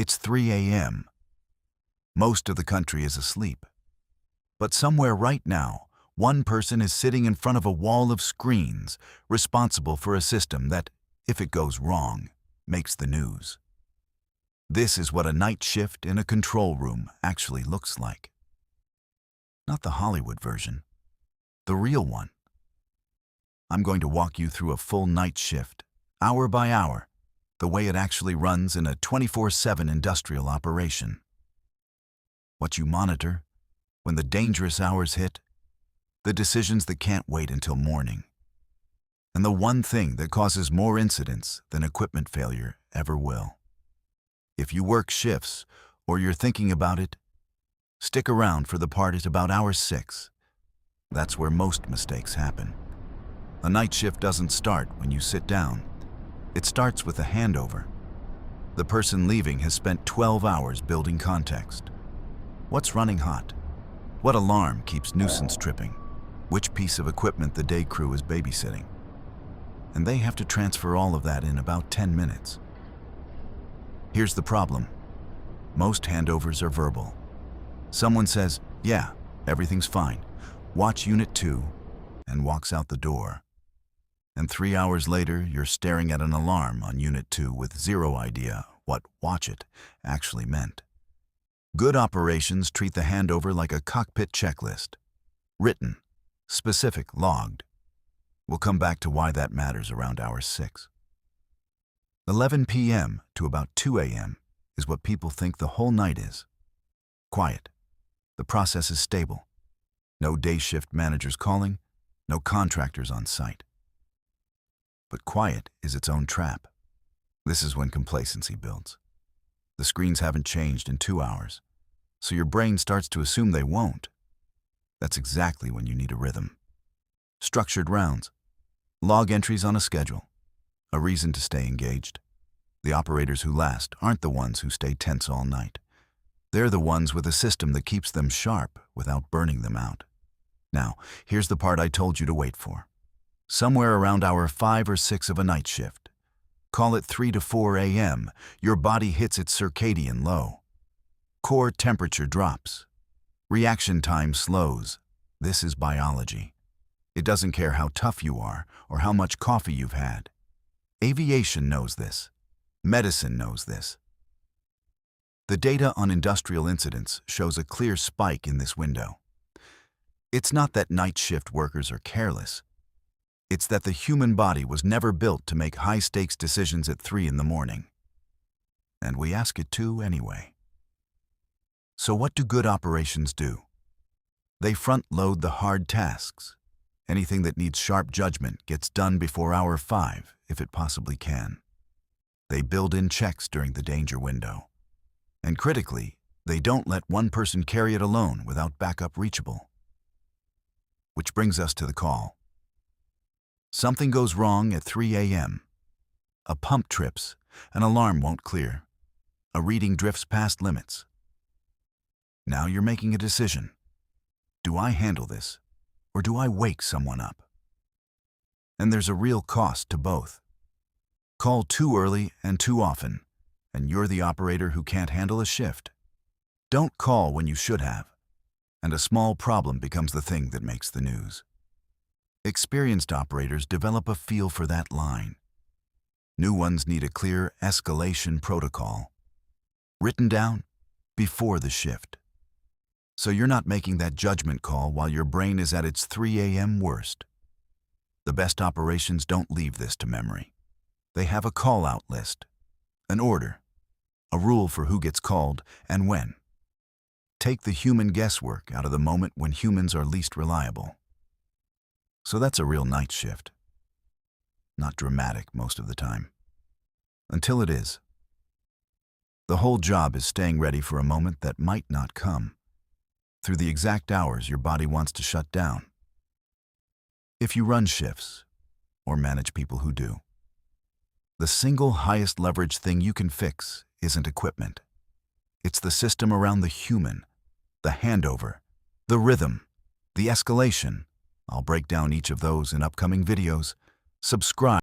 It's 3 a.m. Most of the country is asleep. But somewhere right now, one person is sitting in front of a wall of screens, responsible for a system that, if it goes wrong, makes the news. This is what a night shift in a control room actually looks like. Not the Hollywood version, the real one. I'm going to walk you through a full night shift, hour by hour, the way it actually runs in a 24/7 industrial operation. What you monitor, when the dangerous hours hit, the decisions that can't wait until morning, and the one thing that causes more incidents than equipment failure ever will. If you work shifts, or you're thinking about it, stick around for the part at about hour 6. That's where most mistakes happen. A night shift doesn't start when you sit down. It starts with a handover. The person leaving has spent 12 hours building context. What's running hot? What alarm keeps nuisance tripping? Which piece of equipment the day crew is babysitting? And they have to transfer all of that in about 10 minutes. Here's the problem. Most handovers are verbal. Someone says, "Yeah, everything's fine. Watch Unit 2," and walks out the door. And 3 hours later, you're staring at an alarm on Unit 2 with zero idea what "watch it" actually meant. Good operations treat the handover like a cockpit checklist. Written, specific, logged. We'll come back to why that matters around hour 6. 11 p.m. to about 2 a.m. is what people think the whole night is. Quiet. The process is stable. No day shift managers calling, no contractors on site. But quiet is its own trap. This is when complacency builds. The screens haven't changed in 2 hours, so your brain starts to assume they won't. That's exactly when you need a rhythm. Structured rounds, log entries on a schedule, a reason to stay engaged. The operators who last aren't the ones who stay tense all night. They're the ones with a system that keeps them sharp without burning them out. Now, here's the part I told you to wait for. Somewhere around hour 5 or 6 of a night shift, call it 3 to 4 a.m., your body hits its circadian low. Core temperature drops. Reaction time slows. This is biology. It doesn't care how tough you are or how much coffee you've had. Aviation knows this. Medicine knows this. The data on industrial incidents shows a clear spike in this window. It's not that night shift workers are careless. It's that the human body was never built to make high-stakes decisions at 3 in the morning. And we ask it to anyway. So what do good operations do? They front-load the hard tasks. Anything that needs sharp judgment gets done before hour 5, if it possibly can. They build in checks during the danger window. And critically, they don't let one person carry it alone without backup reachable. Which brings us to the call. Something goes wrong at 3 a.m. A pump trips, an alarm won't clear. A reading drifts past limits. Now you're making a decision. Do I handle this, or do I wake someone up? And there's a real cost to both. Call too early and too often, and you're the operator who can't handle a shift. Don't call when you should have, and a small problem becomes the thing that makes the news. Experienced operators develop a feel for that line. New ones need a clear escalation protocol, written down before the shift. So you're not making that judgment call while your brain is at its 3 a.m. worst. The best operations don't leave this to memory. They have a call-out list, an order, a rule for who gets called and when. Take the human guesswork out of the moment when humans are least reliable. So that's a real night shift. Not dramatic most of the time. Until it is. The whole job is staying ready for a moment that might not come, through the exact hours your body wants to shut down. If you run shifts, or manage people who do, the single highest leverage thing you can fix isn't equipment. It's the system around the human, the handover, the rhythm, the escalation. I'll break down each of those in upcoming videos. Subscribe.